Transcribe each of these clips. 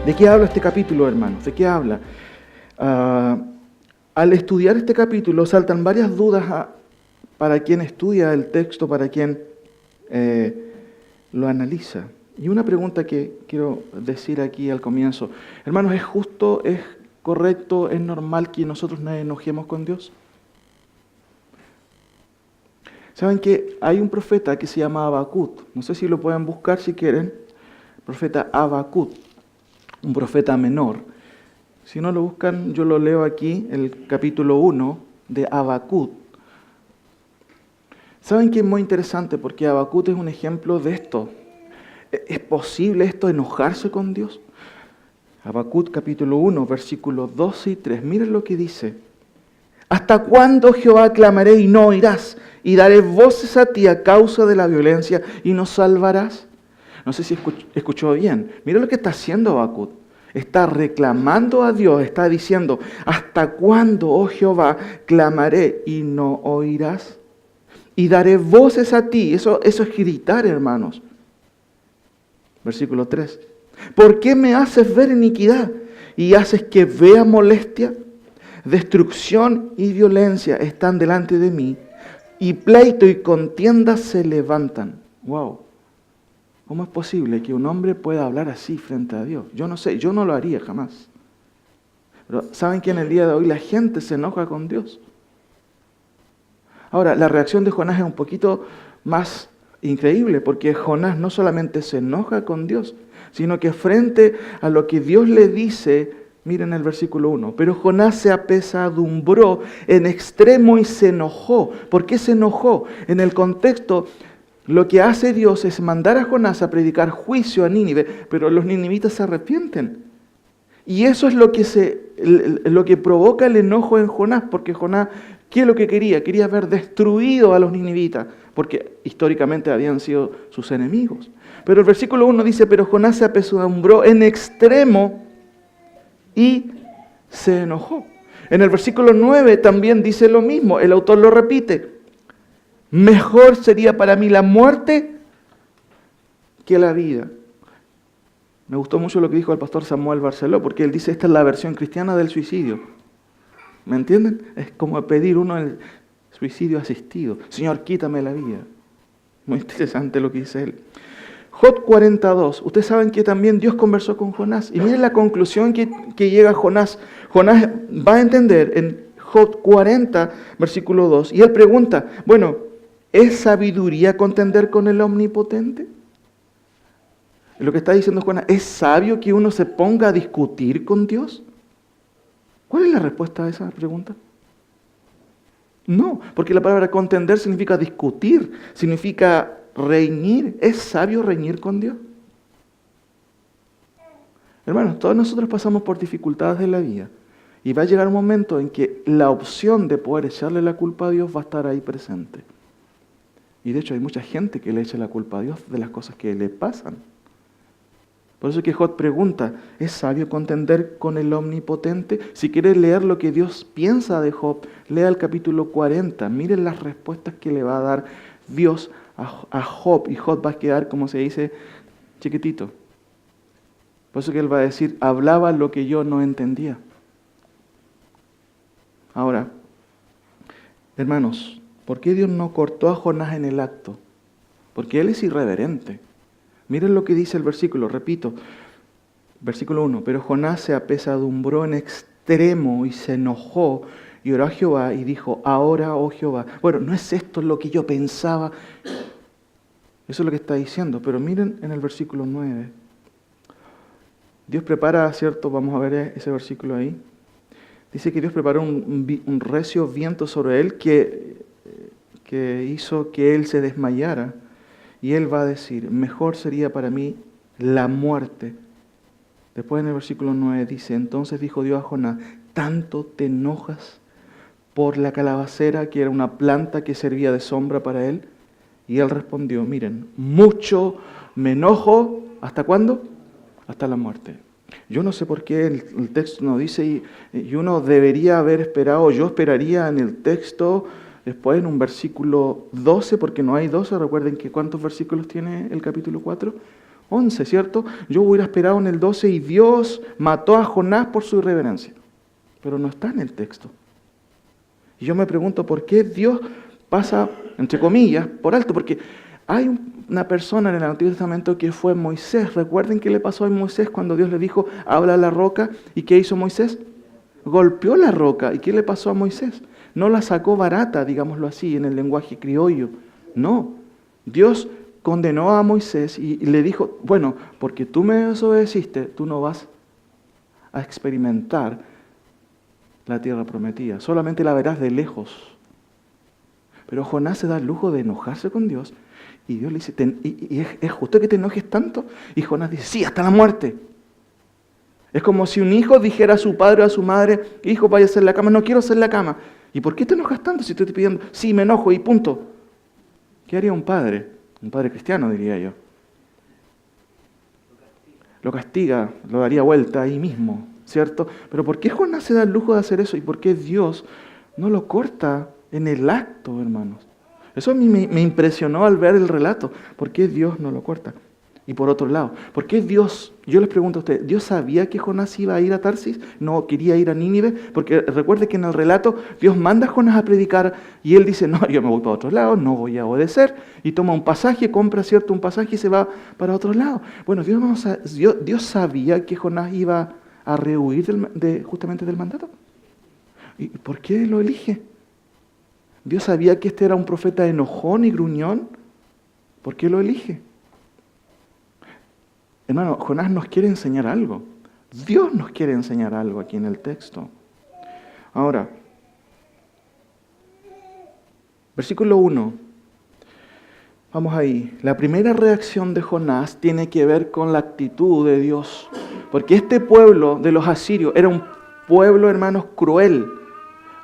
¿De qué habla este capítulo, hermanos? ¿De qué habla? Al estudiar este capítulo saltan varias dudas para quien estudia el texto, para quien lo analiza. Y una pregunta que quiero decir aquí al comienzo. Hermanos, ¿es justo, es correcto, es normal que nosotros nos enojemos con Dios? ¿Saben que hay un profeta que se llama Habacuc? No sé si lo pueden buscar si quieren. Profeta Habacuc, un profeta menor. Si no lo buscan, yo lo leo aquí, el capítulo 1 de Habacuc. ¿Saben que es muy interesante? Porque Habacuc es un ejemplo de esto. ¿Es posible esto, enojarse con Dios? Habacuc capítulo 1, versículos 12 y 3. Miren lo que dice. ¿Hasta cuándo, Jehová, clamaré y no oirás? Y daré voces a ti a causa de la violencia y no salvarás. No sé si escuchó bien. Miren lo que está haciendo Habacuc. Está reclamando a Dios, está diciendo, ¿hasta cuándo, oh Jehová, clamaré y no oirás? Y daré voces a ti. Eso es gritar, hermanos. Versículo 3. ¿Por qué me haces ver iniquidad y haces que vea molestia? Destrucción y violencia están delante de mí, y pleito y contienda se levantan. Wow. ¿Cómo es posible que un hombre pueda hablar así frente a Dios? Yo no sé, yo no lo haría jamás. Pero ¿saben que en el día de hoy la gente se enoja con Dios? Ahora, la reacción de Jonás es un poquito más increíble, porque Jonás no solamente se enoja con Dios, sino que frente a lo que Dios le dice, miren el versículo 1, pero Jonás se apesadumbró en extremo y se enojó. ¿Por qué se enojó? En el contexto, lo que hace Dios es mandar a Jonás a predicar juicio a Nínive, pero los ninivitas se arrepienten. Y eso es lo que provoca el enojo en Jonás, porque Jonás, ¿qué es lo que quería? Quería ver destruido a los ninivitas, porque históricamente habían sido sus enemigos. Pero el versículo 1 dice, pero Jonás se apesadumbró en extremo y se enojó. En el versículo 9 también dice lo mismo, el autor lo repite. Mejor sería para mí la muerte que la vida. Me gustó mucho lo que dijo el pastor Samuel Barceló, porque él dice, esta es la versión cristiana del suicidio. ¿Me entienden? Es como pedir uno el suicidio asistido. Señor, quítame la vida. Muy interesante lo que dice él. Job 42. Ustedes saben que también Dios conversó con Jonás. Y miren la conclusión que llega Jonás. Jonás va a entender en Job 40, versículo 2. Y él pregunta, bueno, ¿es sabiduría contender con el Omnipotente? Lo que está diciendo Jonás, ¿es sabio que uno se ponga a discutir con Dios? ¿Cuál es la respuesta a esa pregunta? No, porque la palabra contender significa discutir, significa reñir. ¿Es sabio reñir con Dios? Hermanos, todos nosotros pasamos por dificultades de la vida y va a llegar un momento en que la opción de poder echarle la culpa a Dios va a estar ahí presente. Y de hecho hay mucha gente que le echa la culpa a Dios de las cosas que le pasan. Por eso es que Job pregunta, ¿es sabio contender con el Omnipotente? Si quieres leer lo que Dios piensa de Job, lea el capítulo 40. Miren las respuestas que le va a dar Dios a Job. Y Job va a quedar, como se dice, chiquitito. Por eso que él va a decir, hablaba lo que yo no entendía. Ahora, hermanos, ¿por qué Dios no cortó a Jonás en el acto? Porque él es irreverente. Miren lo que dice el versículo, repito, versículo 1. Pero Jonás se apesadumbró en extremo y se enojó y oró a Jehová y dijo, ahora, oh Jehová. Bueno, no es esto lo que yo pensaba. Eso es lo que está diciendo. Pero miren en el versículo 9. Dios prepara, ¿cierto? Vamos a ver ese versículo ahí. Dice que Dios preparó un recio viento sobre él que hizo que él se desmayara. Y él va a decir, mejor sería para mí la muerte. Después en el versículo 9 dice, entonces dijo Dios a Jonás, ¿tanto te enojas por la calabacera, que era una planta que servía de sombra para él? Y él respondió, miren, mucho me enojo, ¿hasta cuándo? Hasta la muerte. Yo no sé por qué el texto no dice, y uno debería haber esperado, yo esperaría en el texto, después en un versículo 12, porque no hay 12, recuerden que ¿cuántos versículos tiene el capítulo 4? 11, ¿cierto? Yo hubiera esperado en el 12 y Dios mató a Jonás por su irreverencia. Pero no está en el texto. Y yo me pregunto por qué Dios pasa, entre comillas, por alto, porque hay una persona en el Antiguo Testamento que fue Moisés. Recuerden qué le pasó a Moisés cuando Dios le dijo, habla a la roca. ¿Y qué hizo Moisés? Golpeó la roca. ¿Y qué le pasó a Moisés? No la sacó barata, digámoslo así, en el lenguaje criollo. No. Dios condenó a Moisés y le dijo, bueno, porque tú me desobedeciste, tú no vas a experimentar la tierra prometida. Solamente la verás de lejos. Pero Jonás se da el lujo de enojarse con Dios. Y Dios le dice, ¿es justo que te enojes tanto? Y Jonás dice, sí, hasta la muerte. Es como si un hijo dijera a su padre o a su madre, hijo, vaya a hacer la cama. No quiero hacer la cama. ¿Y por qué te enojas tanto si te estoy pidiendo? Sí, me enojo y punto. ¿Qué haría un padre? Un padre cristiano, diría yo. Lo castiga, lo daría vuelta ahí mismo, ¿cierto? Pero ¿por qué Jonás se da el lujo de hacer eso? ¿Y por qué Dios no lo corta en el acto, hermanos? Eso a mí me impresionó al ver el relato. ¿Por qué Dios no lo corta? Y por otro lado, ¿por qué Dios, yo les pregunto a ustedes, ¿Dios sabía que Jonás iba a ir a Tarsis? ¿No quería ir a Nínive? Porque recuerde que en el relato Dios manda a Jonás a predicar y él dice, no, yo me voy para otro lado, no voy a obedecer. Y toma un pasaje, compra cierto un pasaje y se va para otro lado. Bueno, Dios sabía que Jonás iba a rehuir justamente del mandato. ¿Y por qué lo elige? Dios sabía que este era un profeta enojón y gruñón. ¿Por qué lo elige? Hermano, Jonás nos quiere enseñar algo. Dios nos quiere enseñar algo aquí en el texto. Ahora, versículo 1. Vamos ahí. La primera reacción de Jonás tiene que ver con la actitud de Dios. Porque este pueblo de los asirios era un pueblo, hermanos, cruel.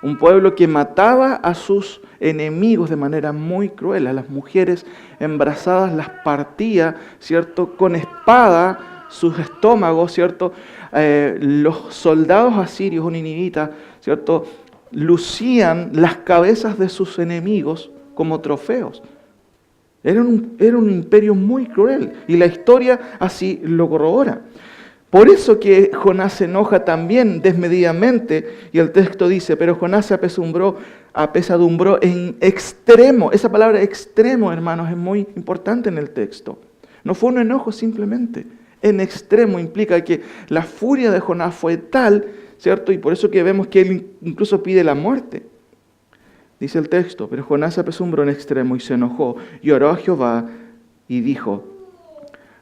Un pueblo que mataba a sus enemigos de manera muy cruel. A las mujeres embarazadas las partía, ¿cierto? Con espada, sus estómagos, ¿cierto? Los soldados asirios o ninivitas, ¿cierto? Lucían las cabezas de sus enemigos como trofeos. Era un imperio muy cruel y la historia así lo corrobora. Por eso que Jonás se enoja también desmedidamente, y el texto dice, pero Jonás se apesadumbró en extremo. Esa palabra extremo, hermanos, es muy importante en el texto. No fue un enojo simplemente. En extremo implica que la furia de Jonás fue tal, ¿cierto? Y por eso que vemos que él incluso pide la muerte. Dice el texto, pero Jonás se apesadumbró en extremo y se enojó, y oró a Jehová y dijo,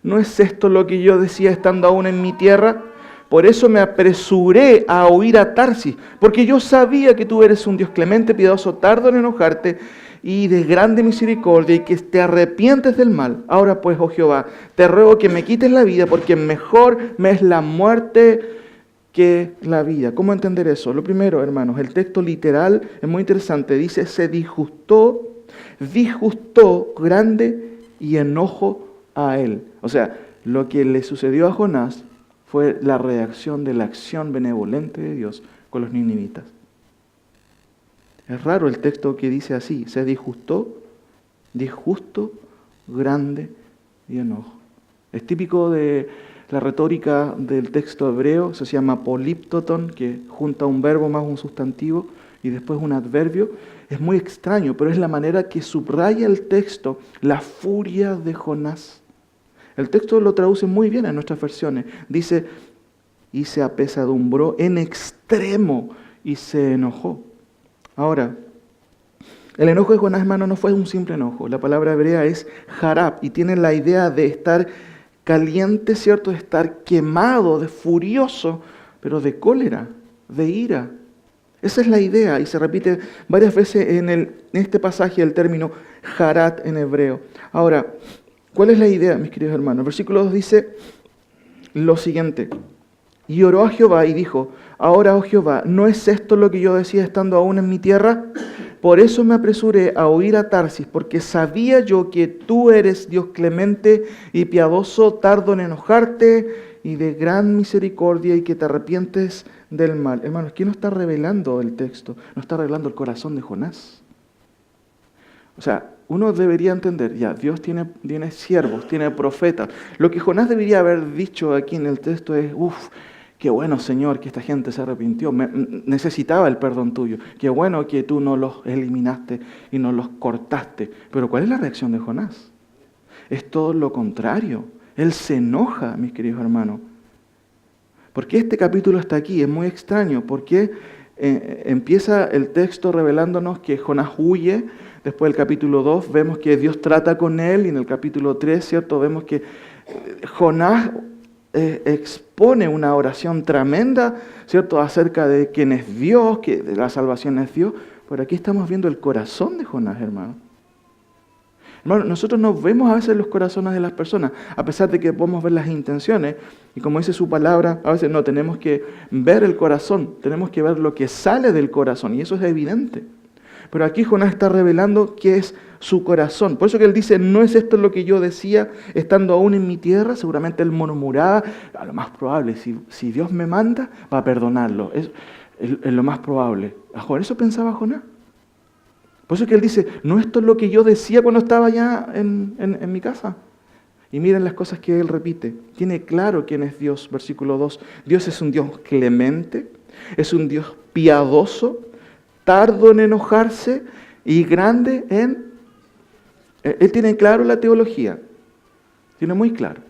¿no es esto lo que yo decía estando aún en mi tierra? Por eso me apresuré a huir a Tarsis, porque yo sabía que tú eres un Dios clemente, piadoso, tardo en enojarte y de grande misericordia y que te arrepientes del mal. Ahora pues, oh Jehová, te ruego que me quites la vida, porque mejor me es la muerte que la vida. ¿Cómo entender eso? Lo primero, hermanos, el texto literal es muy interesante. Dice, se disgustó grande y enojo a él. O sea, lo que le sucedió a Jonás fue la reacción de la acción benevolente de Dios con los ninivitas. Es raro el texto que dice así, se disgustó, grande y enojo. Es típico de la retórica del texto hebreo, se llama políptoton, que junta un verbo más un sustantivo y después un adverbio. Es muy extraño, pero es la manera que subraya el texto la furia de Jonás. El texto lo traduce muy bien en nuestras versiones. Dice, y se apesadumbró en extremo y se enojó. Ahora, el enojo de Jonás, hermano, no fue un simple enojo. La palabra hebrea es harab y tiene la idea de estar caliente, ¿cierto? De estar quemado, de furioso, pero de cólera, de ira. Esa es la idea y se repite varias veces en este pasaje el término harat en hebreo. Ahora, ¿cuál es la idea, mis queridos hermanos? El versículo 2 dice lo siguiente. Y oró a Jehová y dijo, ahora, oh Jehová, ¿no es esto lo que yo decía estando aún en mi tierra? Por eso me apresuré a huir a Tarsis, porque sabía yo que tú eres Dios clemente y piadoso, tardo en enojarte y de gran misericordia y que te arrepientes del mal. Hermanos, ¿quién nos está revelando el texto? Nos está revelando el corazón de Jonás. O sea, uno debería entender, ya, Dios tiene siervos, tiene profetas. Lo que Jonás debería haber dicho aquí en el texto es, qué bueno, Señor, que esta gente se arrepintió, necesitaba el perdón tuyo. Qué bueno que tú no los eliminaste y no los cortaste. Pero ¿cuál es la reacción de Jonás? Es todo lo contrario. Él se enoja, mis queridos hermanos. ¿Por qué este capítulo está aquí? Es muy extraño. ¿Por qué empieza el texto revelándonos que Jonás huye? Después del capítulo 2 vemos que Dios trata con él. Y en el capítulo 3, ¿cierto? Vemos que Jonás expone una oración tremenda, ¿cierto? Acerca de quién es Dios, que de la salvación es Dios. Pero aquí estamos viendo el corazón de Jonás, hermano. Hermano, nosotros no vemos a veces los corazones de las personas, a pesar de que podemos ver las intenciones, y como dice su palabra, a veces no tenemos que ver el corazón, tenemos que ver lo que sale del corazón, y eso es evidente. Pero aquí Jonás está revelando qué es su corazón. Por eso que él dice, no es esto lo que yo decía estando aún en mi tierra. Seguramente él murmuraba, a lo más probable, si Dios me manda, va a perdonarlo. Es lo más probable. Por eso pensaba Jonás. Por eso que él dice, no esto es lo que yo decía cuando estaba allá en mi casa. Y miren las cosas que él repite. Tiene claro quién es Dios, versículo 2. Dios es un Dios clemente, es un Dios piadoso, tardo en enojarse y grande en... Él tiene claro la teología, tiene muy claro.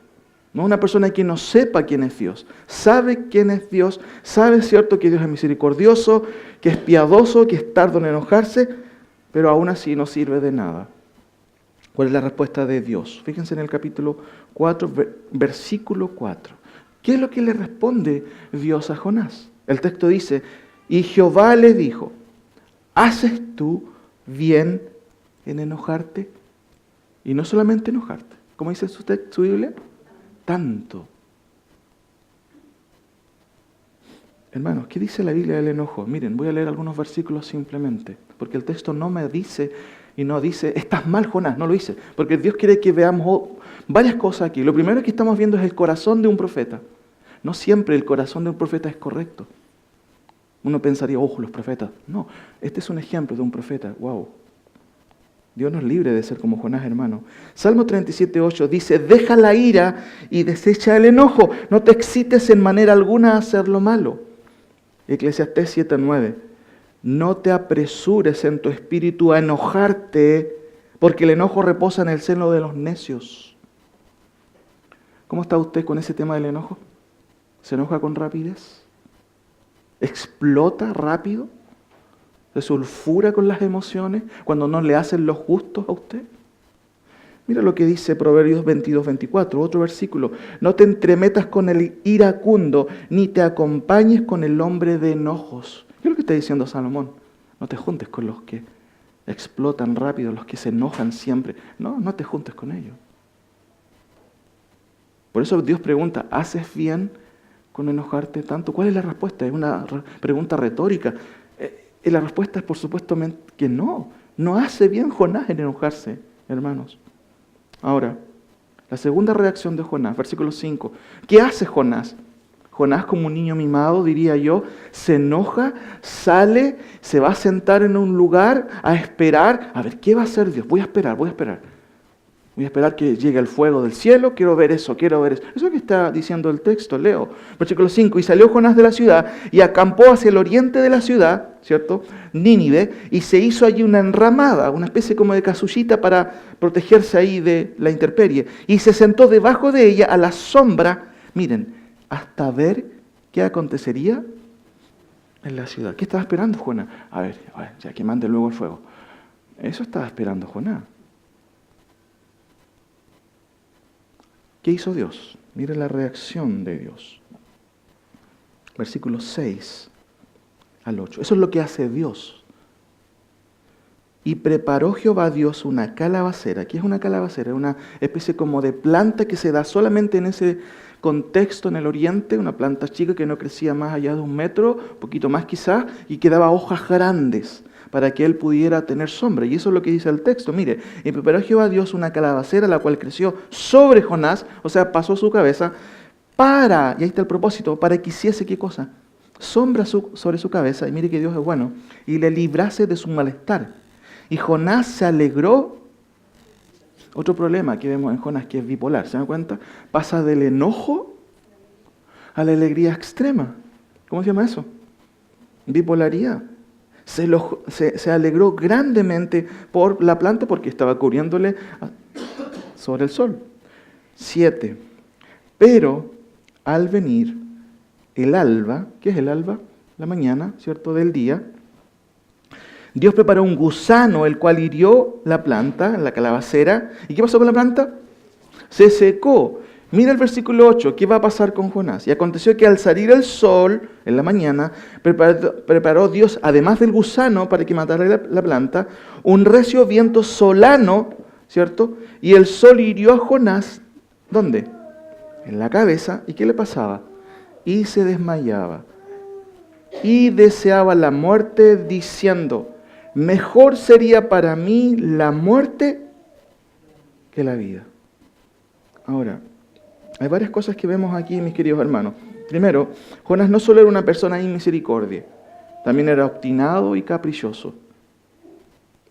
No es una persona que no sepa quién es Dios, sabe quién es Dios, sabe, cierto, que Dios es misericordioso, que es piadoso, que es tardo en enojarse, pero aún así no sirve de nada. ¿Cuál es la respuesta de Dios? Fíjense en el capítulo 4, versículo 4. ¿Qué es lo que le responde Dios a Jonás? El texto dice, y Jehová le dijo, ¿haces tú bien en enojarte? Y no solamente enojarte, ¿cómo dice su Biblia? Tanto. Hermanos, ¿qué dice la Biblia del enojo? Miren, voy a leer algunos versículos simplemente, porque el texto no me dice y no dice, estás mal, Jonás, no lo dice, porque Dios quiere que veamos varias cosas aquí. Lo primero que estamos viendo es el corazón de un profeta. No siempre el corazón de un profeta es correcto. Uno pensaría, los profetas. No, este es un ejemplo de un profeta. Wow. Dios nos libre de ser como Jonás, hermano. Salmo 37:8 dice, deja la ira y desecha el enojo. No te excites en manera alguna a hacer lo malo. Eclesiastés 7:9. No te apresures en tu espíritu a enojarte, porque el enojo reposa en el seno de los necios. ¿Cómo está usted con ese tema del enojo? ¿Se enoja con rapidez? ¿Explota rápido? ¿Se sulfura con las emociones cuando no le hacen los justos a usted? Mira lo que dice Proverbios 22:24, otro versículo. No te entremetas con el iracundo, ni te acompañes con el hombre de enojos. ¿Qué es lo que está diciendo Salomón? No te juntes con los que explotan rápido, los que se enojan siempre. No te juntes con ellos. Por eso Dios pregunta, ¿haces bien con enojarte tanto? ¿Cuál es la respuesta? Es una pregunta retórica. Y la respuesta es por supuesto que no. No hace bien Jonás en enojarse, hermanos. Ahora, la segunda reacción de Jonás, versículo 5. ¿Qué hace Jonás? Jonás, como un niño mimado, diría yo, se enoja, sale, se va a sentar en un lugar a esperar. A ver, ¿qué va a hacer Dios? Voy a esperar. Voy a esperar que llegue el fuego del cielo, quiero ver eso. Eso es lo que está diciendo el texto, leo. Versículo 5, y salió Jonás de la ciudad y acampó hacia el oriente de la ciudad, ¿cierto? Nínive, y se hizo allí una enramada, una especie como de casullita para protegerse ahí de la intemperie. Y se sentó debajo de ella a la sombra, miren, hasta ver qué acontecería en la ciudad. ¿Qué estaba esperando Jonás? A ver, ya que mande luego el fuego. Eso estaba esperando Jonás. ¿Qué hizo Dios? Mire la reacción de Dios. Versículos 6 al 8. Eso es lo que hace Dios. Y preparó Jehová Dios una calabacera. ¿Qué es una calabacera? Una especie como de planta que se da solamente en ese contexto en el oriente, una planta chica que no crecía más allá de 1 metro, un poquito más quizás, y que daba hojas grandes para que él pudiera tener sombra. Y eso es lo que dice el texto. Mire, y preparó Jehová Dios una calabacera, la cual creció sobre Jonás, o sea, pasó su cabeza, y ahí está el propósito, para que hiciese ¿qué cosa? Sombra sobre su cabeza, y mire que Dios es bueno, y le librase de su malestar. Y Jonás se alegró Otro problema que vemos en Jonás, que es bipolar, ¿se dan cuenta? Pasa del enojo a la alegría extrema. ¿Cómo se llama eso? Bipolaridad. Se alegró grandemente por la planta porque estaba cubriéndole sobre el sol. 7. Pero al venir el alba, ¿qué es el alba? La mañana, ¿cierto? Del día. Dios preparó un gusano, el cual hirió la planta, la calabacera. ¿Y qué pasó con la planta? Se secó. Mira el versículo 8, ¿qué va a pasar con Jonás? Y aconteció que al salir el sol en la mañana, preparó Dios, además del gusano para que matara la planta, un recio viento solano, ¿cierto? Y el sol hirió a Jonás, ¿dónde? En la cabeza. ¿Y qué le pasaba? Y se desmayaba. Y deseaba la muerte, diciendo, mejor sería para mí la muerte que la vida. Ahora, hay varias cosas que vemos aquí, mis queridos hermanos. Primero, Jonás no solo era una persona sin misericordia, también era obstinado y caprichoso.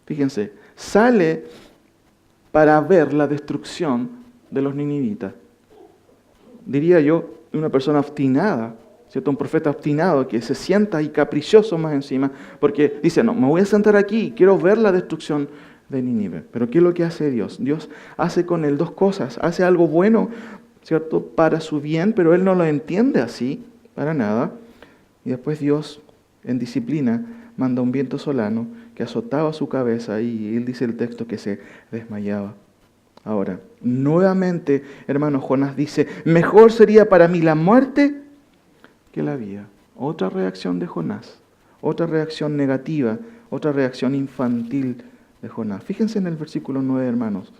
Fíjense, sale para ver la destrucción de los ninivitas. Diría yo, una persona obstinada, ¿cierto? Un profeta obstinado que se sienta y caprichoso más encima, porque dice, no, me voy a sentar aquí y quiero ver la destrucción de Nínive. Pero ¿qué es lo que hace Dios? Dios hace con él dos cosas. Hace algo bueno, ¿cierto? Para su bien, pero él no lo entiende así, para nada. Y después Dios, en disciplina, manda un viento solano que azotaba su cabeza y él dice el texto que se desmayaba. Ahora, nuevamente, hermano, Jonás dice, mejor sería para mí la muerte que la vida. Otra reacción de Jonás, otra reacción negativa, otra reacción infantil de Jonás. Fíjense en el versículo 9, hermanos.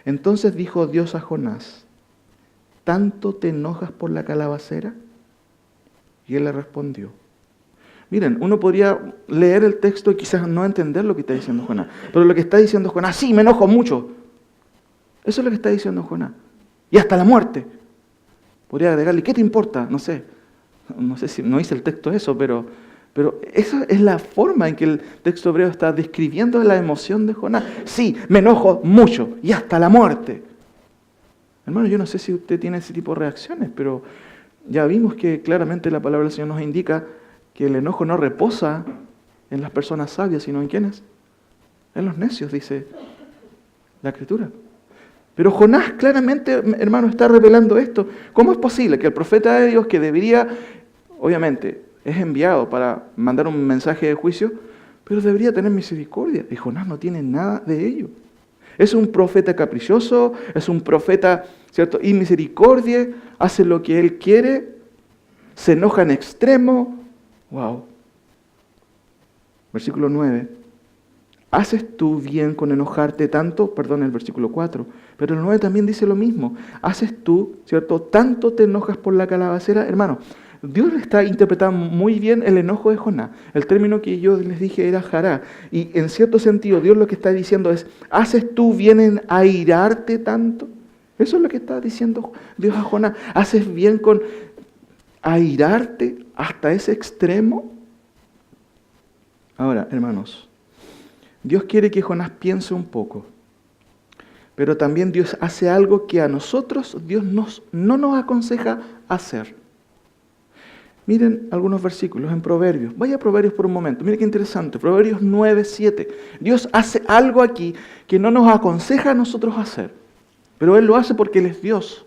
Entonces dijo Dios a Jonás, ¿tanto te enojas por la calabacera? Y él le respondió. Miren, uno podría leer el texto y quizás no entender lo que está diciendo Jonás. Pero lo que está diciendo Jonás, sí, me enojo mucho. Eso es lo que está diciendo Jonás. Y hasta la muerte. Podría agregarle, ¿qué te importa? No sé si no dice el texto eso, pero esa es la forma en que el texto hebreo está describiendo la emoción de Jonás. Sí, me enojo mucho y hasta la muerte. Hermano, yo no sé si usted tiene ese tipo de reacciones, pero ya vimos que claramente la palabra del Señor nos indica que el enojo no reposa en las personas sabias, sino en ¿quiénes? En los necios, dice la Escritura. Pero Jonás claramente, hermano, está revelando esto. ¿Cómo es posible que el profeta de Dios, que debería, obviamente, es enviado para mandar un mensaje de juicio, pero debería tener misericordia? Y Jonás no tiene nada de ello. Es un profeta caprichoso, es un profeta, ¿cierto?, y misericordia, hace lo que él quiere, se enoja en extremo. ¡Wow! Versículo 9. ¿Haces tú bien con enojarte tanto? Perdón, el versículo 4. Pero el 9 también dice lo mismo. ¿Haces tú, cierto, tanto te enojas por la calabacera? Hermano, Dios está interpretando muy bien el enojo de Jonás. El término que yo les dije era jará. Y en cierto sentido, Dios lo que está diciendo es, ¿haces tú bien en airarte tanto? Eso es lo que está diciendo Dios a Jonás. ¿Haces bien con airarte hasta ese extremo? Ahora, hermanos, Dios quiere que Jonás piense un poco, pero también Dios hace algo que a nosotros Dios no nos aconseja hacer. Miren algunos versículos en Proverbios. Vaya a Proverbios por un momento. Miren qué interesante. Proverbios 9:7. Dios hace algo aquí que no nos aconseja a nosotros hacer, pero Él lo hace porque Él es Dios.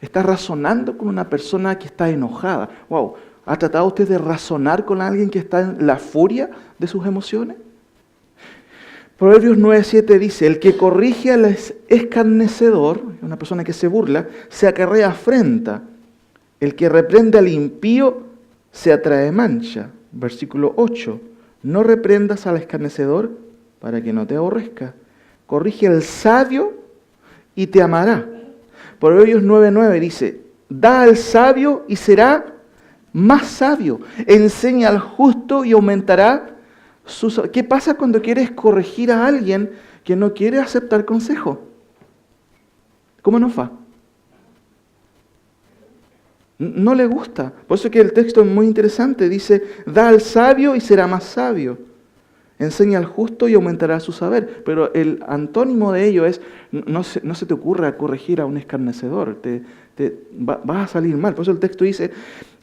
Está razonando con una persona que está enojada. Wow, ¿ha tratado usted de razonar con alguien que está en la furia de sus emociones? Proverbios 9:7 dice, el que corrige al escarnecedor, una persona que se burla, se acarrea afrenta. El que reprende al impío se atrae mancha. Versículo 8, no reprendas al escarnecedor para que no te aborrezca. Corrige al sabio y te amará. Proverbios 9:9 dice, da al sabio y será más sabio. Enseña al justo y aumentará ¿Qué pasa cuando quieres corregir a alguien que no quiere aceptar consejo? ¿Cómo nos va? No le gusta. Por eso que el texto es muy interesante. Dice, da al sabio y será más sabio. Enseña al justo y aumentará su saber. Pero el antónimo de ello es, no se te ocurra corregir a un escarnecedor, vas a salir mal. Por eso el texto dice,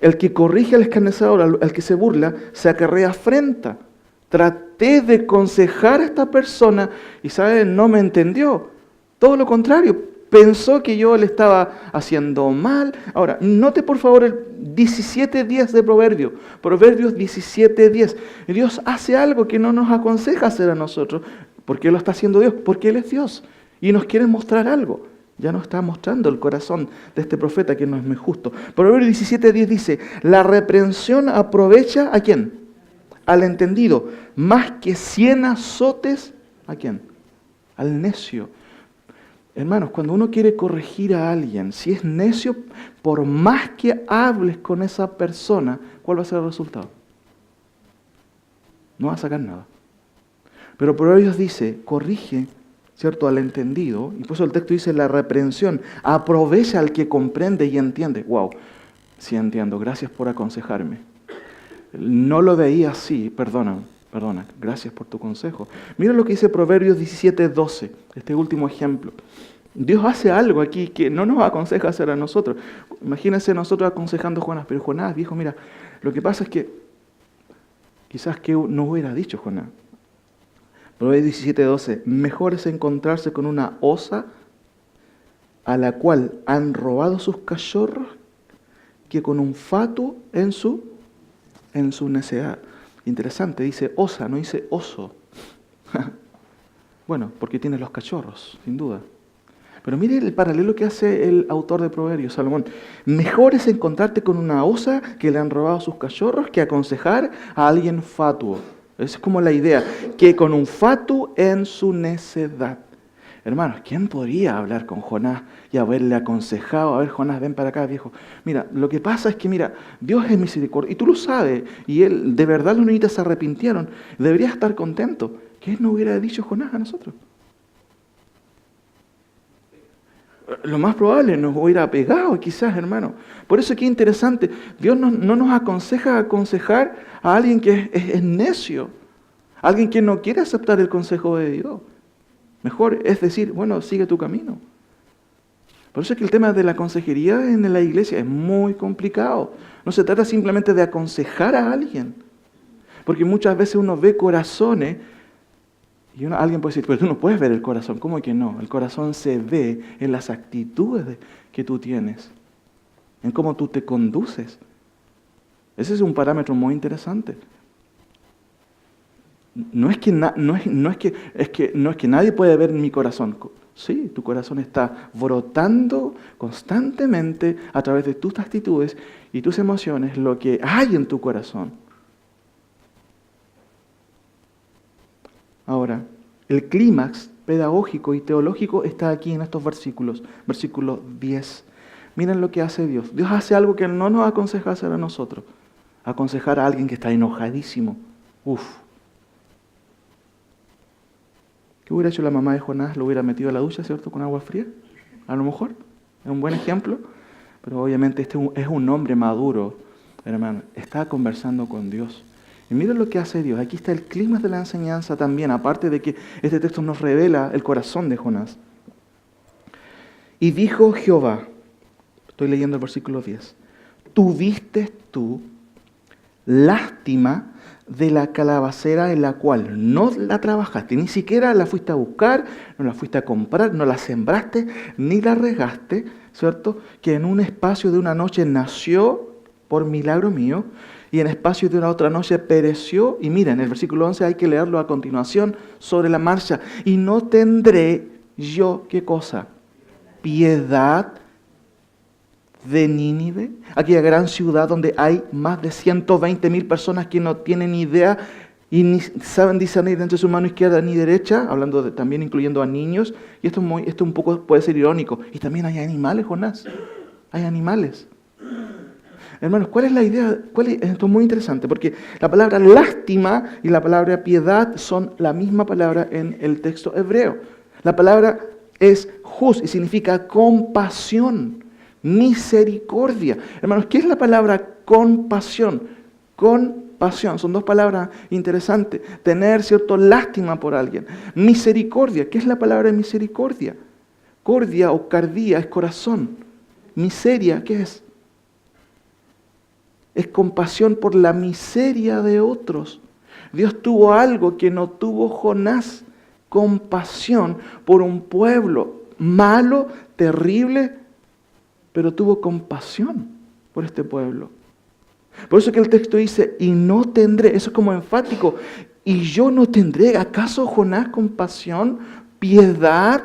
el que corrige al escarnecedor, al que se burla, se acarrea afrenta. Traté de aconsejar a esta persona y, ¿sabes? No me entendió. Todo lo contrario, pensó que yo le estaba haciendo mal. Ahora, note por favor el 17:10 de Proverbios. Proverbios 17:10. Dios hace algo que no nos aconseja hacer a nosotros. ¿Por qué lo está haciendo Dios? Porque Él es Dios y nos quiere mostrar algo. Ya nos está mostrando el corazón de este profeta que no es muy justo. Proverbios 17:10 dice, la reprensión aprovecha ¿a quién? Al entendido, más que 100 azotes, ¿a quién? Al necio. Hermanos, cuando uno quiere corregir a alguien, si es necio, por más que hables con esa persona, ¿cuál va a ser el resultado? No va a sacar nada. Pero Proverbios dice, corrige, ¿cierto?, al entendido, y por eso el texto dice, la reprensión aprovecha al que comprende y entiende. Wow, sí entiendo, gracias por aconsejarme. No lo veía así, perdona, gracias por tu consejo. Mira lo que dice Proverbios 17:12, este último ejemplo. Dios hace algo aquí que no nos aconseja hacer a nosotros. Imagínense nosotros aconsejando a Jonás, pero Jonás dijo, mira, lo que pasa es que quizás que no hubiera dicho Jonás. Proverbios 17:12, mejor es encontrarse con una osa a la cual han robado sus cachorros que con un fatuo en su necedad. Interesante, dice osa, no dice oso. Bueno, porque tiene los cachorros, sin duda. Pero mire el paralelo que hace el autor de Proverbios, Salomón. Mejor es encontrarte con una osa que le han robado sus cachorros que aconsejar a alguien fatuo. Esa es como la idea, que con un fatuo en su necedad. Hermanos, ¿quién podría hablar con Jonás y haberle aconsejado? A ver, Jonás, ven para acá, viejo. Mira, lo que pasa es que, mira, Dios es misericordia, y tú lo sabes, y él, de verdad los niñitas se arrepintieron. Deberías estar contento. ¿Qué él no hubiera dicho Jonás a nosotros? Lo más probable nos hubiera pegado, quizás, hermano. Por eso es que es interesante. Dios no nos aconseja aconsejar a alguien que es necio, alguien que no quiere aceptar el consejo de Dios. Mejor es decir, bueno, sigue tu camino. Por eso es que el tema de la consejería en la iglesia es muy complicado. No se trata simplemente de aconsejar a alguien. Porque muchas veces uno ve corazones y alguien puede decir, pero tú no puedes ver el corazón. ¿Cómo que no? El corazón se ve en las actitudes que tú tienes, en cómo tú te conduces. Ese es un parámetro muy interesante. No es que nadie puede ver mi corazón. Sí, tu corazón está brotando constantemente a través de tus actitudes y tus emociones, lo que hay en tu corazón. Ahora, el clímax pedagógico y teológico está aquí en estos versículos, versículo 10. Miren lo que hace Dios. Dios hace algo que no nos aconseja hacer a nosotros. Aconsejar a alguien que está enojadísimo. ¿Qué hubiera hecho la mamá de Jonás? Lo hubiera metido a la ducha, ¿cierto? Con agua fría. A lo mejor. Es un buen ejemplo. Pero obviamente este es un hombre maduro, hermano. Está conversando con Dios. Y miren lo que hace Dios. Aquí está el clima de la enseñanza también, aparte de que este texto nos revela el corazón de Jonás. Y dijo Jehová, estoy leyendo el versículo 10, ¿tuviste tú lástima de la calabacera en la cual no la trabajaste, ni siquiera la fuiste a buscar, no la fuiste a comprar, no la sembraste, ni la regaste, ¿cierto? Que en un espacio de una noche nació por milagro mío, y en espacio de una otra noche pereció. Y miren, el versículo 11 hay que leerlo a continuación sobre la marcha. Y no tendré yo, ¿qué cosa? Piedad de Nínive, aquella gran ciudad donde hay más de 120,000 personas que no tienen idea y ni saben discernir entre su mano izquierda ni derecha, hablando también incluyendo a niños. Y esto un poco puede ser irónico. Y también hay animales, Jonás. Hay animales. Hermanos, ¿cuál es la idea? Esto es muy interesante, porque la palabra lástima y la palabra piedad son la misma palabra en el texto hebreo. La palabra es hus y significa compasión, misericordia. Hermanos, ¿qué es la palabra compasión? Con compasión, son dos palabras interesantes. Tener, ¿cierto?, lástima por alguien. Misericordia, ¿qué es la palabra misericordia? Cordia o cardía es corazón. Miseria, ¿qué es? Es compasión por la miseria de otros. Dios tuvo algo que no tuvo Jonás, compasión por un pueblo malo, terrible, pero tuvo compasión por este pueblo. Por eso que el texto dice, y no tendré, eso es como enfático, y yo no tendré, ¿acaso Jonás compasión, piedad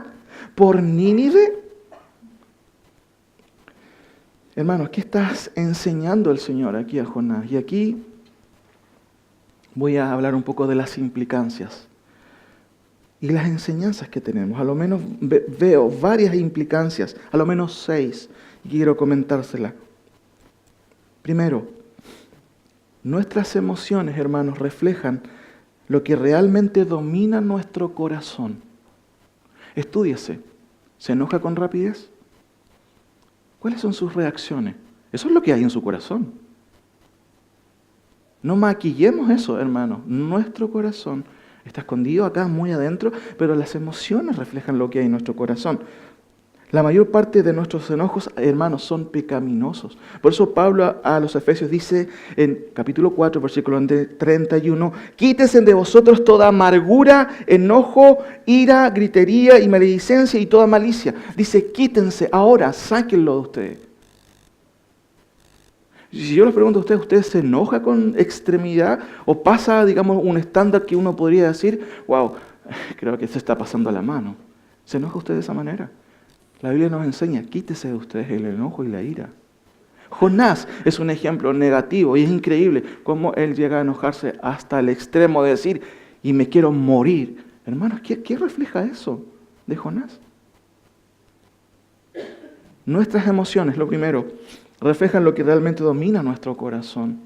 por Nínive? Hermanos, ¿qué estás enseñando el Señor aquí a Jonás? Y aquí voy a hablar un poco de las implicancias y las enseñanzas que tenemos. A lo menos veo varias implicancias, a lo menos 6, y quiero comentárselas. Primero, nuestras emociones, hermanos, reflejan lo que realmente domina nuestro corazón. Estúdiese, ¿se enoja con rapidez? ¿Cuáles son sus reacciones? Eso es lo que hay en su corazón. No maquillemos eso, hermanos. Nuestro corazón está escondido acá, muy adentro, pero las emociones reflejan lo que hay en nuestro corazón. La mayor parte de nuestros enojos, hermanos, son pecaminosos. Por eso Pablo a los Efesios dice en capítulo 4, versículo 31, quítense de vosotros toda amargura, enojo, ira, gritería y maledicencia y toda malicia. Dice, quítense ahora, sáquenlo de ustedes. Si yo les pregunto a ustedes, ¿ustedes se enoja con extremidad o pasa, digamos, un estándar que uno podría decir, wow, creo que se está pasando a la mano? ¿Se enoja usted de esa manera? La Biblia nos enseña, quítese de ustedes el enojo y la ira. Jonás es un ejemplo negativo y es increíble cómo él llega a enojarse hasta el extremo de decir, y me quiero morir. Hermanos, ¿qué refleja eso de Jonás? Nuestras emociones, lo primero, reflejan lo que realmente domina nuestro corazón.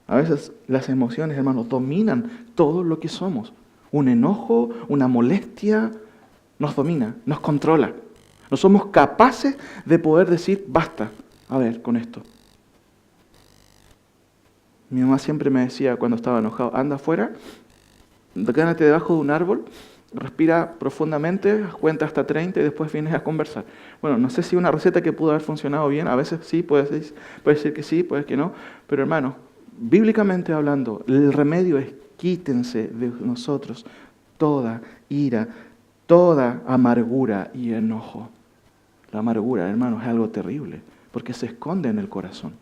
A veces las emociones, hermanos, dominan todo lo que somos. Un enojo, una molestia, nos domina, nos controla. No somos capaces de poder decir, basta, a ver, con esto. Mi mamá siempre me decía cuando estaba enojado, anda afuera, quédate debajo de un árbol, respira profundamente, cuenta hasta 30 y después vienes a conversar. Bueno, no sé si una receta que pudo haber funcionado bien, a veces sí, puede ser que sí, puede que no, pero hermanos, bíblicamente hablando, el remedio es quítense de nosotros toda ira, toda amargura y enojo. La amargura, hermanos, es algo terrible, porque se esconde en el corazón.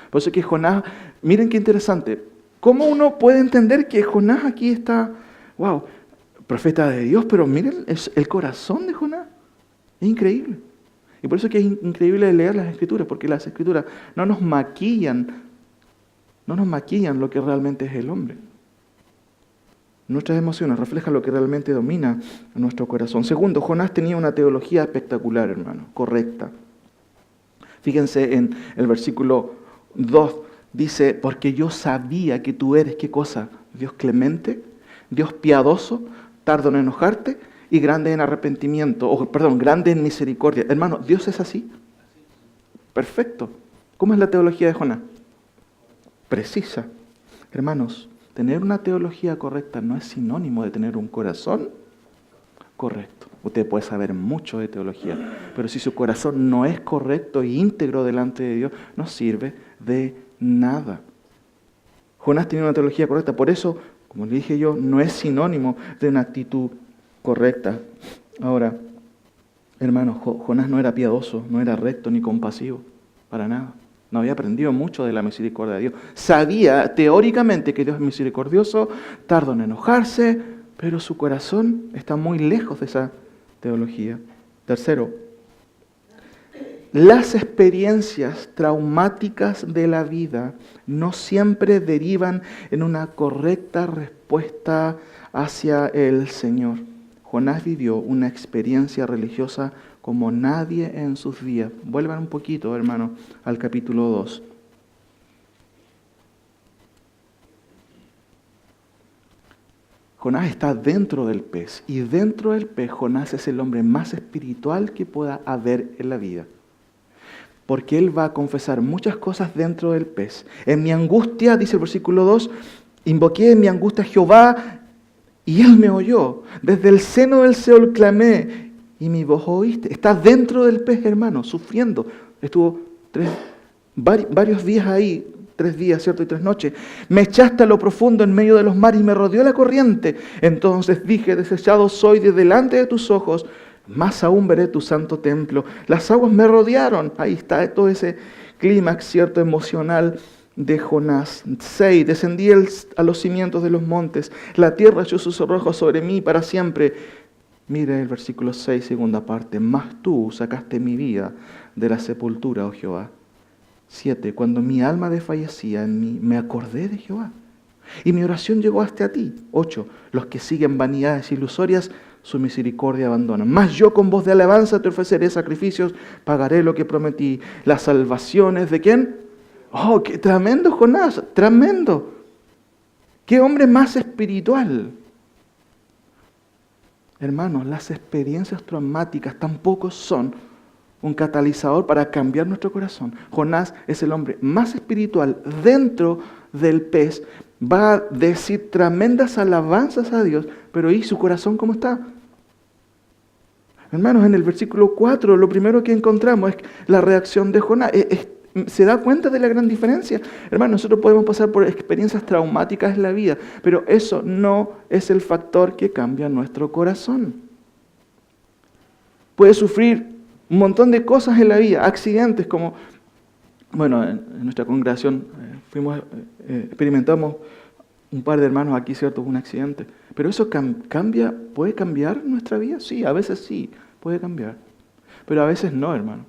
Por eso que Jonás, miren qué interesante, ¿cómo uno puede entender que Jonás aquí está, wow, profeta de Dios, pero miren el corazón de Jonás? Es increíble. Y por eso que es increíble leer las Escrituras, porque las Escrituras no nos maquillan lo que realmente es el hombre. Nuestras emociones reflejan lo que realmente domina nuestro corazón. Segundo, Jonás tenía una teología espectacular, hermano, correcta. Fíjense en el versículo 2, dice, porque yo sabía que tú eres, ¿qué cosa? Dios clemente, Dios piadoso, tardo en enojarte y grande en arrepentimiento, grande en misericordia. Hermano, ¿Dios es así? Perfecto. ¿Cómo es la teología de Jonás? Precisa. Hermanos, tener una teología correcta no es sinónimo de tener un corazón correcto. Usted puede saber mucho de teología, pero si su corazón no es correcto e íntegro delante de Dios, no sirve de nada. Jonás tenía una teología correcta, por eso, como le dije yo, no es sinónimo de una actitud correcta. Ahora, hermanos, Jonás no era piadoso, no era recto ni compasivo, para nada. No había aprendido mucho de la misericordia de Dios. Sabía teóricamente que Dios es misericordioso, tardo en enojarse, pero su corazón está muy lejos de esa teología. Tercero, las experiencias traumáticas de la vida no siempre derivan en una correcta respuesta hacia el Señor. Jonás vivió una experiencia religiosa como nadie en sus días. Vuelvan un poquito, hermano, al capítulo 2. Jonás está dentro del pez, y dentro del pez Jonás es el hombre más espiritual que pueda haber en la vida. porque él va a confesar muchas cosas dentro del pez. En mi angustia, dice el versículo 2, invoqué en mi angustia a Jehová y él me oyó. Desde el seno del Seol clamé y mi voz oíste. Está dentro del pez, hermano, sufriendo. Estuvo varios días ahí, 3 días, ¿cierto? Y 3 noches. Me echaste a lo profundo en medio de los mares y me rodeó la corriente. Entonces dije, desechado soy de delante de tus ojos, más aún veré tu santo templo. Las aguas me rodearon. Ahí está todo ese clímax, ¿cierto? Emocional de Jonás. 6. Descendí a los cimientos de los montes. La tierra echó sus cerrojos sobre mí para siempre. Mire el versículo 6, segunda parte. Mas tú sacaste mi vida de la sepultura, oh Jehová. 7. Cuando mi alma desfallecía en mí, me acordé de Jehová. Y mi oración llegó hasta ti. 8. Los que siguen vanidades ilusorias, su misericordia abandonan. Mas yo con voz de alabanza te ofreceré sacrificios, pagaré lo que prometí. Las salvaciones ¿de quién? ¡Oh, qué tremendo Jonás! ¡Tremendo! ¡Qué hombre más espiritual! Hermanos, las experiencias traumáticas tampoco son un catalizador para cambiar nuestro corazón. Jonás es el hombre más espiritual dentro del pez. Va a decir tremendas alabanzas a Dios, pero ¿y su corazón cómo está? Hermanos, en el versículo 4 lo primero que encontramos es la reacción de Jonás. ¿Se da cuenta de la gran diferencia? Hermanos, nosotros podemos pasar por experiencias traumáticas en la vida, pero eso no es el factor que cambia nuestro corazón. Puede sufrir un montón de cosas en la vida, accidentes como, bueno, en nuestra congregación experimentamos un par de hermanos aquí, ¿cierto? Un accidente. Pero eso ¿puede cambiar nuestra vida? Sí, a veces sí, puede cambiar. Pero a veces no, hermano.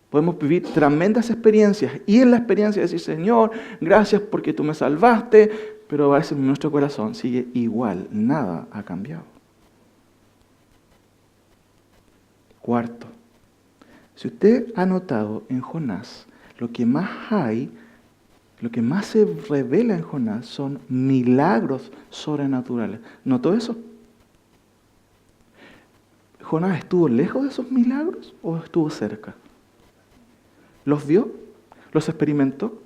Podemos vivir tremendas experiencias y en la experiencia decir, Señor, gracias porque tú me salvaste, pero a veces nuestro corazón sigue igual, nada ha cambiado. Cuarto, si usted ha notado en Jonás, lo que más se revela en Jonás son milagros sobrenaturales. ¿Notó eso? ¿Jonás estuvo lejos de esos milagros o estuvo cerca? ¿Los vio? ¿Los experimentó?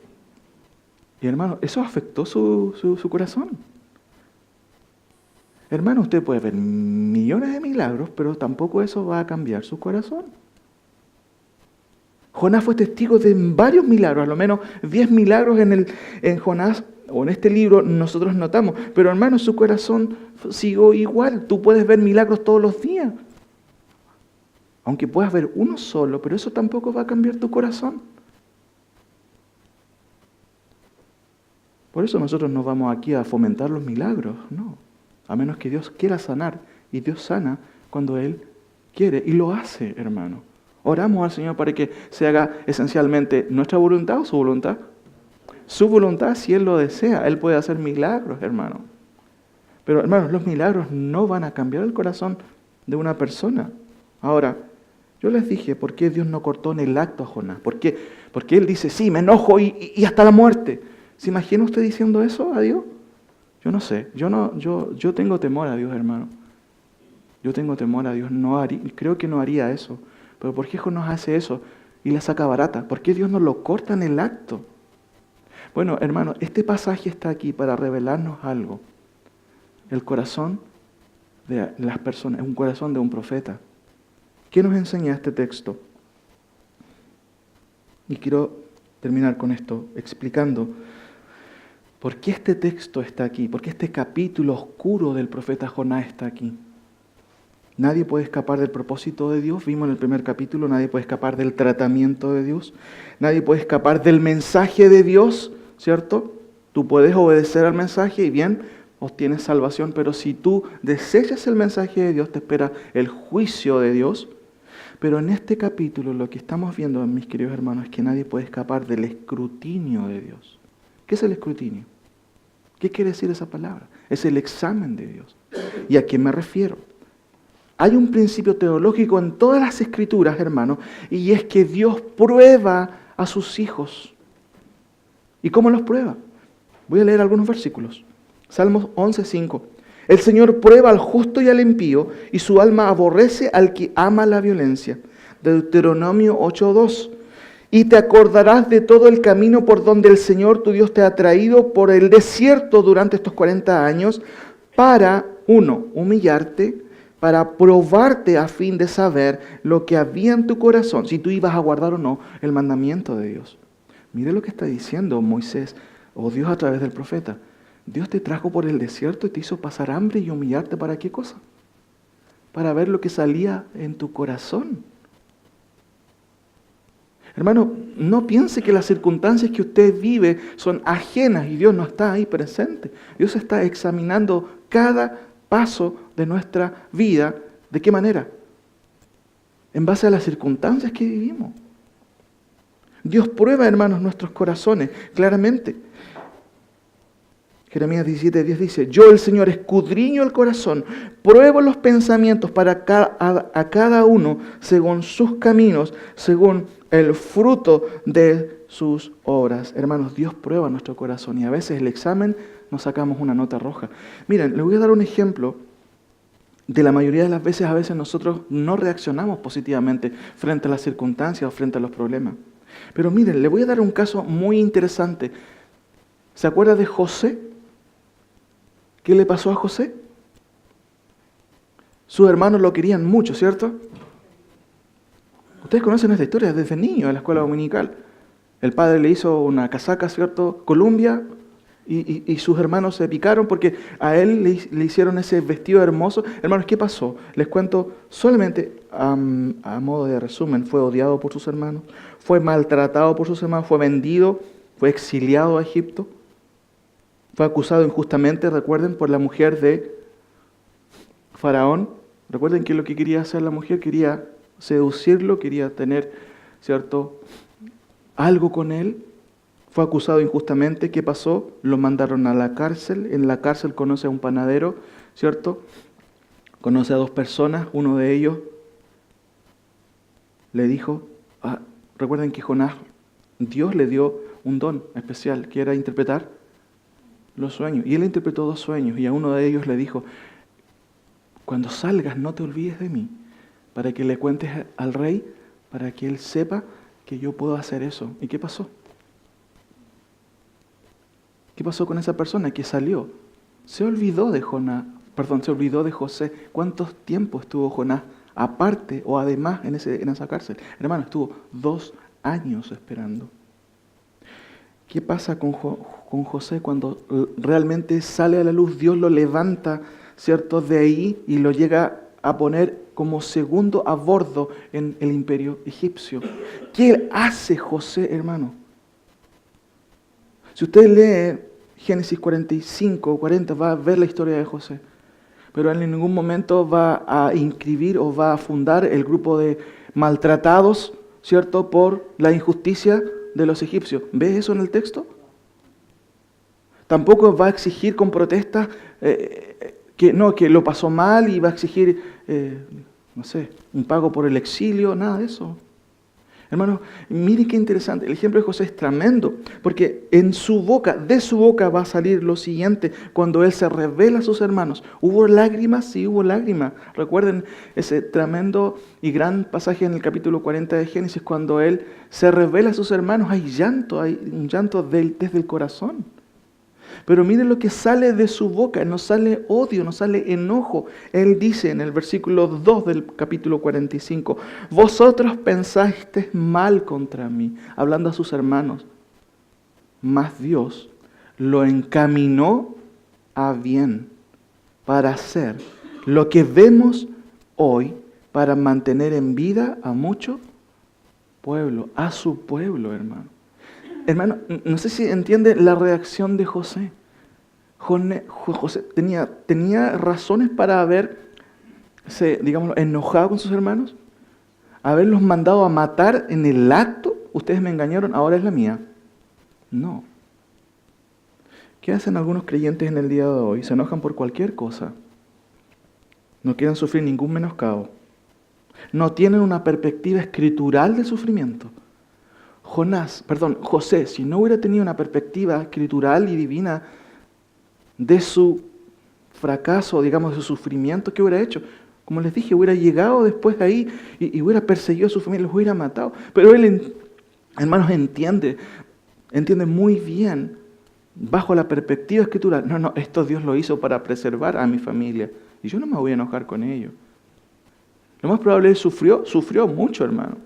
Y hermano, eso afectó su corazón. Hermano, usted puede ver millones de milagros, pero tampoco eso va a cambiar su corazón. Jonás fue testigo de varios milagros, a lo menos 10 milagros en Jonás, o en este libro nosotros notamos. Pero hermano, su corazón siguió igual. Tú puedes ver milagros todos los días. Aunque puedas ver uno solo, pero eso tampoco va a cambiar tu corazón. Por eso nosotros no vamos aquí a fomentar los milagros, no. A menos que Dios quiera sanar. Y Dios sana cuando Él quiere. Y lo hace, hermano. Oramos al Señor para que se haga esencialmente nuestra voluntad o su voluntad. Su voluntad, si Él lo desea, Él puede hacer milagros, hermano. Pero, hermanos, los milagros no van a cambiar el corazón de una persona. Ahora, yo les dije, ¿por qué Dios no cortó en el acto a Jonás? Porque Él dice, sí, me enojo y hasta la muerte. ¿Se imagina usted diciendo eso a Dios? Yo no sé, yo tengo temor a Dios, hermano. Yo tengo temor a Dios, creo que no haría eso. Pero ¿por qué Jonás hace eso y la saca barata? ¿Por qué Dios no lo corta en el acto? Bueno, hermano, este pasaje está aquí para revelarnos algo. El corazón de las personas es un corazón de un profeta. ¿Qué nos enseña este texto? Y quiero terminar con esto, explicando por qué este texto está aquí, por qué este capítulo oscuro del profeta Jonás está aquí. Nadie puede escapar del propósito de Dios, vimos en el primer capítulo, nadie puede escapar del tratamiento de Dios, nadie puede escapar del mensaje de Dios, ¿cierto? Tú puedes obedecer al mensaje y bien, obtienes salvación, pero si tú desechas el mensaje de Dios, te espera el juicio de Dios. Pero en este capítulo lo que estamos viendo, mis queridos hermanos, es que nadie puede escapar del escrutinio de Dios. ¿Qué es el escrutinio? ¿Qué quiere decir esa palabra? Es el examen de Dios. ¿Y a qué me refiero? Hay un principio teológico en todas las escrituras, hermanos, y es que Dios prueba a sus hijos. ¿Y cómo los prueba? Voy a leer algunos versículos. Salmos 11:5. El Señor prueba al justo y al impío, y su alma aborrece al que ama la violencia. Deuteronomio 8:2. Y te acordarás de todo el camino por donde el Señor tu Dios te ha traído por el desierto durante estos 40 años para, uno, humillarte, para probarte a fin de saber lo que había en tu corazón, si tú ibas a guardar o no el mandamiento de Dios. Mire lo que está diciendo Moisés, o Dios a través del profeta. Dios te trajo por el desierto y te hizo pasar hambre y humillarte, ¿para qué cosa? Para ver lo que salía en tu corazón. Hermano, no piense que las circunstancias que usted vive son ajenas y Dios no está ahí presente. Dios está examinando cada paso de nuestra vida. ¿De qué manera? En base a las circunstancias que vivimos. Dios prueba, hermanos, nuestros corazones claramente. Jeremías 17:10 dice, yo el Señor escudriño el corazón, pruebo los pensamientos para a cada uno según sus caminos, según el fruto de sus obras. Hermanos, Dios prueba nuestro corazón y a veces el examen nos sacamos una nota roja. Miren, les voy a dar un ejemplo de la mayoría de las veces. A veces nosotros no reaccionamos positivamente frente a las circunstancias o frente a los problemas. Pero miren, les voy a dar un caso muy interesante. ¿Se acuerda de José? ¿Qué le pasó a José? Sus hermanos lo querían mucho, ¿cierto? Ustedes conocen esta historia desde niño en la escuela dominical. El padre le hizo una casaca, ¿cierto? Columbia, y sus hermanos se picaron porque a él le hicieron ese vestido hermoso. Hermanos, ¿qué pasó? Les cuento solamente a modo de resumen. Fue odiado por sus hermanos, fue maltratado por sus hermanos, fue vendido, fue exiliado a Egipto. Fue acusado injustamente, recuerden, por la mujer de Faraón. Recuerden que lo que quería hacer la mujer, quería seducirlo, quería tener, ¿cierto?, algo con él. Fue acusado injustamente. ¿Qué pasó? Lo mandaron a la cárcel. En la cárcel conoce a un panadero, ¿cierto? Conoce a dos personas. Uno de ellos le dijo, recuerden que Jonás, Dios le dio un don especial, que era interpretar los sueños. Y él interpretó 2 sueños y a uno de ellos le dijo, cuando salgas no te olvides de mí, para que le cuentes al rey, para que él sepa que yo puedo hacer eso. ¿Y qué pasó? ¿Qué pasó con esa persona que salió? Se olvidó de se olvidó de José. ¿Cuánto tiempo estuvo Jonás aparte o además en esa cárcel? Hermano, estuvo 2 años esperando. ¿Qué pasa con José cuando realmente sale a la luz? Dios lo levanta, ¿cierto?, de ahí y lo llega a poner como segundo a bordo en el imperio egipcio. ¿Qué hace José, hermano? Si usted lee Génesis 45 o 40, va a ver la historia de José. Pero él en ningún momento va a inscribir o va a fundar el grupo de maltratados, ¿cierto?, por la injusticia de los egipcios. ¿Ves eso en el texto? Tampoco va a exigir con protestas que lo pasó mal y va a exigir, un pago por el exilio, nada de eso. Hermanos, miren qué interesante. El ejemplo de José es tremendo, porque de su boca va a salir lo siguiente cuando él se revela a sus hermanos. ¿Hubo lágrimas? Sí, hubo lágrimas. Recuerden ese tremendo y gran pasaje en el capítulo 40 de Génesis, cuando él se revela a sus hermanos. Hay un llanto desde el corazón. Pero miren lo que sale de su boca, no sale odio, no sale enojo. Él dice en el versículo 2 del capítulo 45, vosotros pensasteis mal contra mí, hablando a sus hermanos, mas Dios lo encaminó a bien para hacer lo que vemos hoy, para mantener en vida a mucho pueblo, a su pueblo, hermano. Hermano, no sé si entiende la reacción de José. José tenía razones para haberse, enojado con sus hermanos, haberlos mandado a matar en el acto. Ustedes me engañaron, ahora es la mía. No. ¿Qué hacen algunos creyentes en el día de hoy? Se enojan por cualquier cosa. No quieren sufrir ningún menoscabo. No tienen una perspectiva escritural de sufrimiento. José, si no hubiera tenido una perspectiva escritural y divina de su fracaso, de su sufrimiento, ¿qué hubiera hecho? Como les dije, hubiera llegado después de ahí y hubiera perseguido a su familia, los hubiera matado. Pero él, hermanos, entiende muy bien, bajo la perspectiva escritural, no, esto Dios lo hizo para preservar a mi familia. Y yo no me voy a enojar con ellos. Lo más probable es que sufrió mucho, hermano.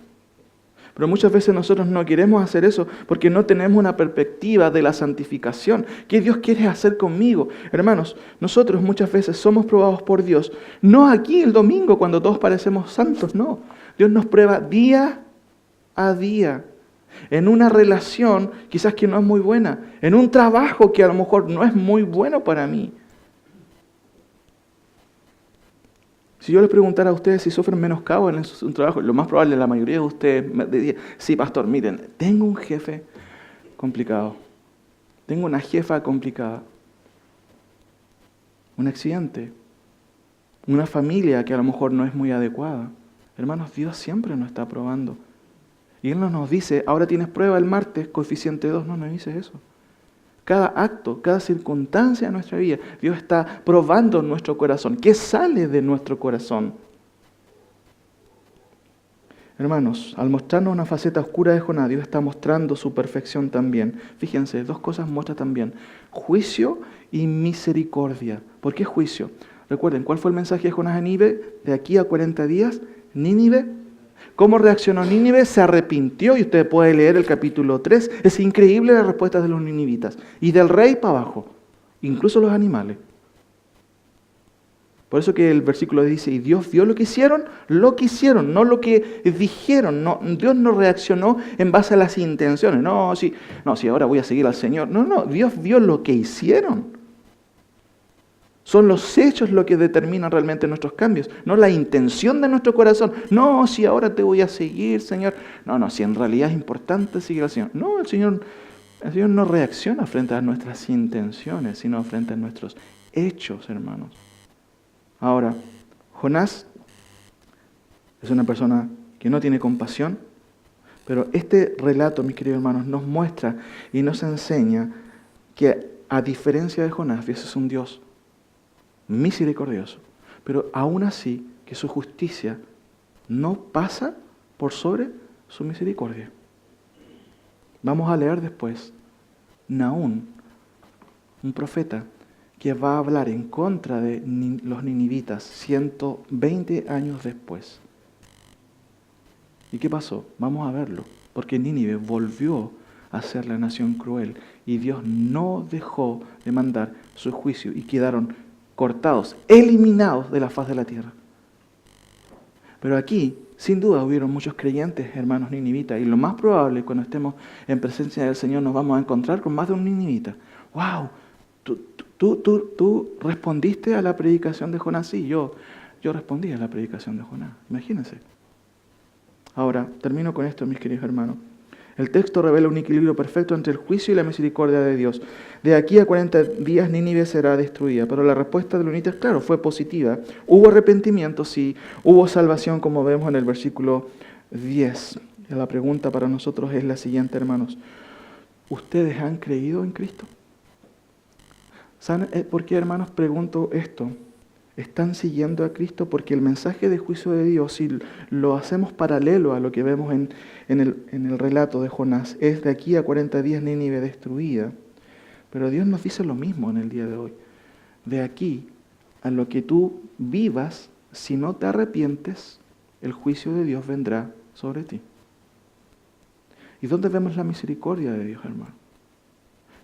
Pero muchas veces nosotros no queremos hacer eso porque no tenemos una perspectiva de la santificación. ¿Qué Dios quiere hacer conmigo? Hermanos, nosotros muchas veces somos probados por Dios. No aquí el domingo cuando todos parecemos santos, no. Dios nos prueba día a día. En una relación quizás que no es muy buena. En un trabajo que a lo mejor no es muy bueno para mí. Si yo les preguntara a ustedes si sufren menoscabo en su trabajo, lo más probable, la mayoría de ustedes me diría, sí, pastor, miren, tengo un jefe complicado, tengo una jefa complicada, un accidente, una familia que a lo mejor no es muy adecuada. Hermanos, Dios siempre nos está probando. Y Él no nos dice, ahora tienes prueba el martes, coeficiente 2, no dice eso. Cada acto, cada circunstancia de nuestra vida, Dios está probando nuestro corazón. ¿Qué sale de nuestro corazón? Hermanos, al mostrarnos una faceta oscura de Jonás, Dios está mostrando su perfección también. Fíjense, dos cosas muestra también. Juicio y misericordia. ¿Por qué juicio? Recuerden, ¿cuál fue el mensaje de Jonás a Nínive? De aquí a 40 días, Nínive. ¿Cómo reaccionó Nínive? Se arrepintió, y usted puede leer el capítulo 3. Es increíble la respuesta de los ninivitas. Y del rey para abajo, incluso los animales. Por eso que el versículo dice, y Dios vio lo que hicieron, no lo que dijeron. No, Dios no reaccionó en base a las intenciones. No, sí, ahora voy a seguir al Señor. No, Dios vio lo que hicieron. Son los hechos lo que determinan realmente nuestros cambios, no la intención de nuestro corazón. No, si ahora te voy a seguir, Señor. No, si en realidad es importante seguir al Señor. No, el Señor no reacciona frente a nuestras intenciones, sino frente a nuestros hechos, hermanos. Ahora, Jonás es una persona que no tiene compasión, pero este relato, mis queridos hermanos, nos muestra y nos enseña que a diferencia de Jonás, Dios es un Dios misericordioso, pero aún así que su justicia no pasa por sobre su misericordia. Vamos a leer después Nahum, un profeta que va a hablar en contra de los ninivitas 120 años después. ¿Y qué pasó? Vamos a verlo, porque Nínive volvió a ser la nación cruel y Dios no dejó de mandar su juicio y quedaron cortados, eliminados de la faz de la tierra. Pero aquí, sin duda, hubieron muchos creyentes, hermanos ninivitas, y lo más probable, cuando estemos en presencia del Señor, nos vamos a encontrar con más de un ninivita. ¡Wow! ¿Tú respondiste a la predicación de Jonás? Sí, yo respondí a la predicación de Jonás. Imagínense. Ahora, termino con esto, mis queridos hermanos. El texto revela un equilibrio perfecto entre el juicio y la misericordia de Dios. De aquí a 40 días Nínive será destruida, pero la respuesta de los ninivitas, claro, fue positiva. Hubo arrepentimiento, sí. Hubo salvación, como vemos en el versículo 10. La pregunta para nosotros es la siguiente, hermanos. ¿Ustedes han creído en Cristo? ¿Saben por qué, hermanos, pregunto esto? ¿Están siguiendo a Cristo? Porque el mensaje de juicio de Dios, si lo hacemos paralelo a lo que vemos en el relato de Jonás, es de aquí a 40 días Nínive destruida. Pero Dios nos dice lo mismo en el día de hoy. De aquí a lo que tú vivas, si no te arrepientes, el juicio de Dios vendrá sobre ti. ¿Y dónde vemos la misericordia de Dios, hermano?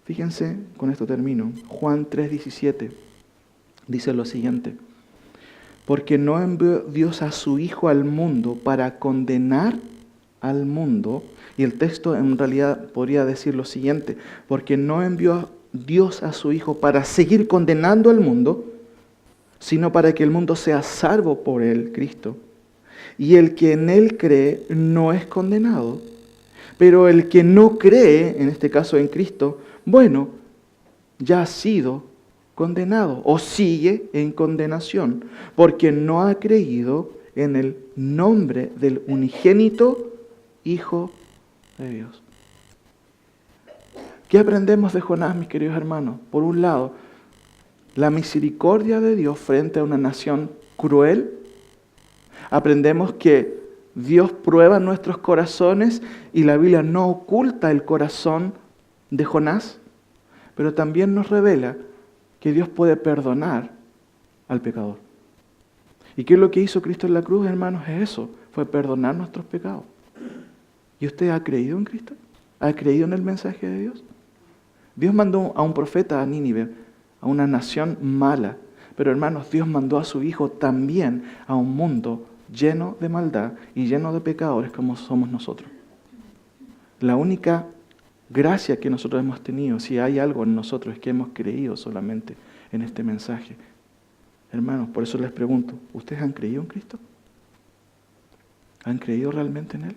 Fíjense, con esto termino. Juan 3:17 dice lo siguiente. Porque no envió Dios a su Hijo al mundo para condenar al mundo. Y el texto en realidad podría decir lo siguiente. Porque no envió Dios a su Hijo para seguir condenando al mundo, sino para que el mundo sea salvo por él, Cristo. Y el que en él cree no es condenado. Pero el que no cree, en este caso en Cristo, bueno, ya ha sido condenado o sigue en condenación, porque no ha creído en el nombre del unigénito Hijo de Dios. ¿Qué aprendemos de Jonás, mis queridos hermanos? Por un lado, la misericordia de Dios frente a una nación cruel Aprendemos que Dios prueba nuestros corazones y la Biblia no oculta el corazón de Jonás, pero también nos revela que Dios puede perdonar al pecador. ¿Y qué es lo que hizo Cristo en la cruz, hermanos? Es eso, fue perdonar nuestros pecados. ¿Y usted ha creído en Cristo? ¿Ha creído en el mensaje de Dios? Dios mandó a un profeta a Nínive, a una nación mala, pero hermanos, Dios mandó a su Hijo también a un mundo lleno de maldad y lleno de pecadores como somos nosotros. La única gracia que nosotros hemos tenido, si hay algo en nosotros, es que hemos creído solamente en este mensaje. Hermanos, por eso les pregunto, ¿ustedes han creído en Cristo? ¿Han creído realmente en Él?